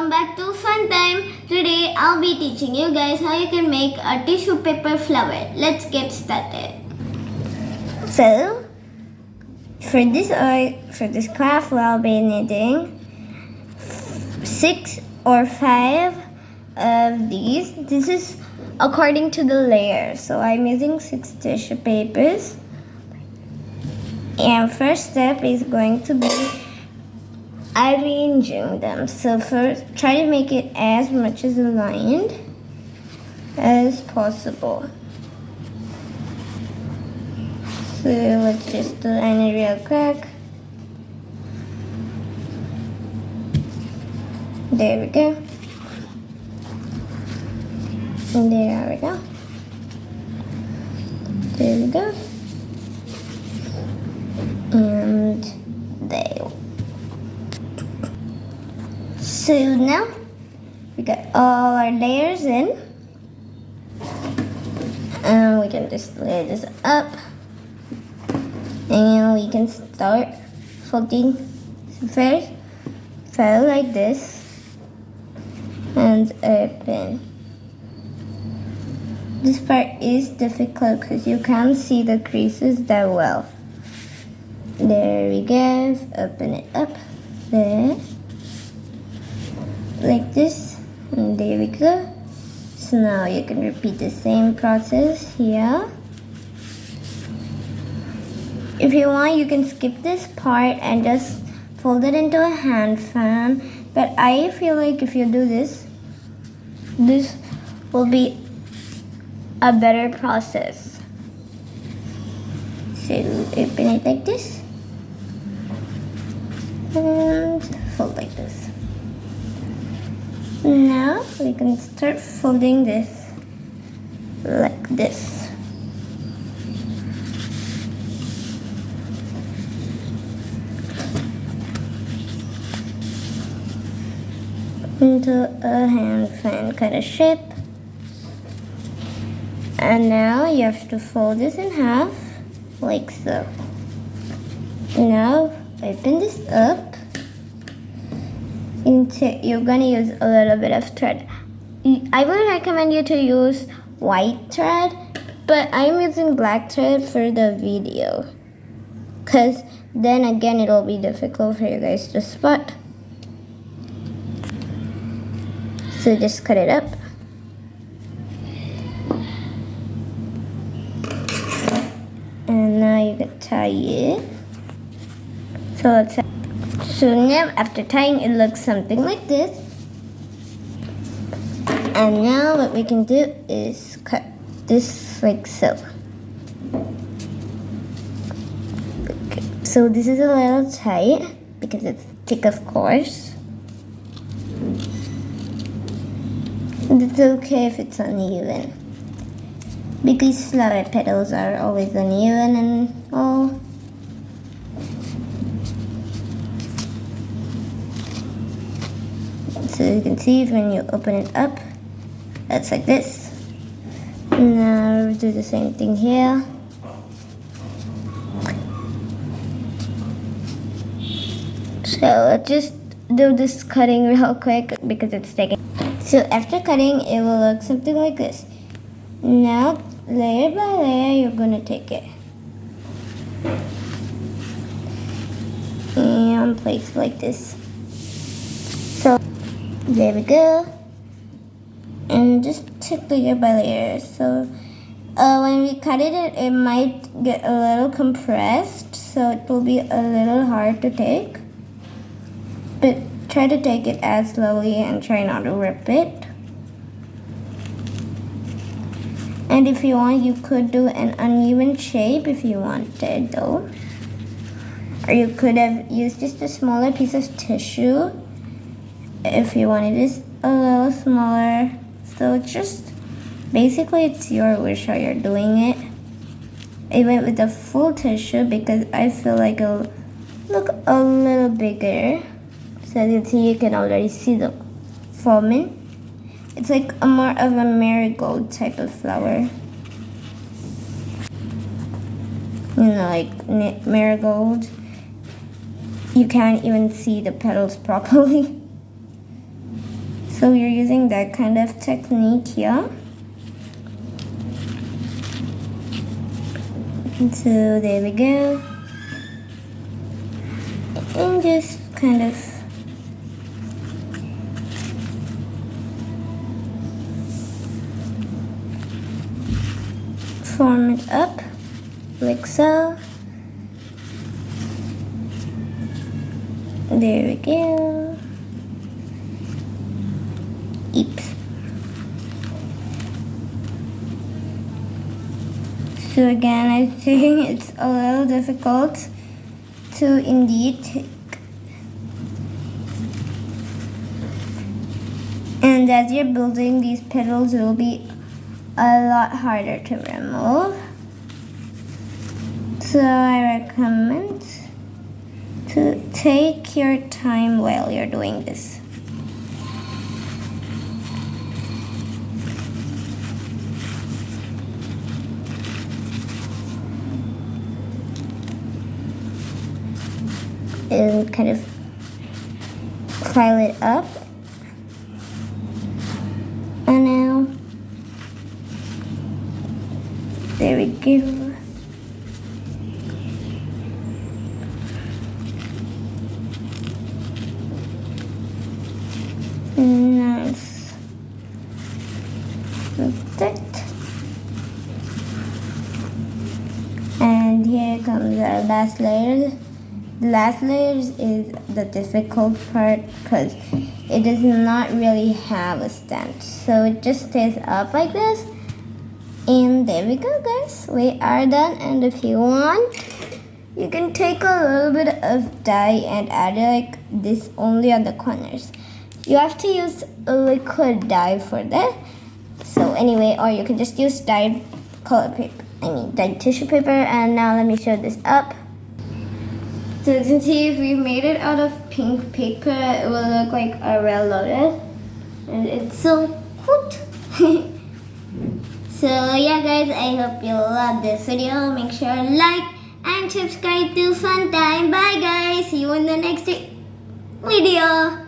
welcome back to Fun Time. Today I'll be teaching you guys how you can make a tissue paper flower. Let's get started. So, for this craft I'll be needing 6 or 5 of these. This is according to the layer. So I'm using 6 tissue papers. And first step is going to be arranging them. So first, try to make it as much as aligned as possible. So let's just align it real quick. There we go. And there we go. There we go. And there. So now we got all our layers in, and we can just lay this up, and we can start folding first, fold like this, and open. This part is difficult because you can't see the creases that well. There we go. Open it up there. Like this, and there we go. So now you can repeat the same process here. If you want, you can skip this part and just fold it into a hand fan, but I feel like if you do this will be a better process. So open it like this and fold like this. Now we can start folding this like this. Into a hand fan kind of shape. And now you have to fold this in half like so. Now open this up. You're gonna use a little bit of thread. I would recommend you to use white thread, but I'm using black thread for the video, because then again it will be difficult for you guys to spot. So just cut it up. And now you can tie it. So now after tying, it looks something like this. And now what we can do is cut this like so. Okay. So this is a little tight because it's thick, of course. And it's okay if it's uneven, because flower petals are always uneven and all. So you can see when you open it up, that's like this. Now we'll do the same thing here. So let's just do this cutting real quick because it's taking. So after cutting, it will look something like this. Now, layer by layer, you're gonna take it and place it like this. So there we go. And just take layer by layer. So when we cut it, it might get a little compressed, so it will be a little hard to take. But try to take it as slowly and try not to rip it. And if you want, you could do an uneven shape if you wanted though. Or you could have used just a smaller piece of tissue if you wanted this a little smaller. So it's just, basically it's your wish how you're doing it. I went with the full tissue because I feel like it'll look a little bigger. So as you can see, you can already see the forming. It's like a more of a marigold type of flower. You know, like marigold. You can't even see the petals properly. So you're using that kind of technique here. So there we go. And just kind of form it up like so. There we go. Oops. So again, I think it's a little difficult to indeed take. And as you're building, these petals will be a lot harder to remove. So I recommend to take your time while you're doing this. And kind of file it up. And now, there we go. Nice. Like that. And here comes our last layer. The last layer is the difficult part because it does not really have a stand. So it just stays up like this. And there we go, guys. We are done. And if you want, you can take a little bit of dye and add it like this only on the corners. You have to use a liquid dye for that. So anyway, or you can just use dyed color paper. Dyed tissue paper. And now let me show this up. So you can see if we made it out of pink paper, it will look like a Red Lotus. And it's so cute. So yeah guys, I hope you love this video. Make sure to like and subscribe to Fun Time. Bye guys, see you in the next video.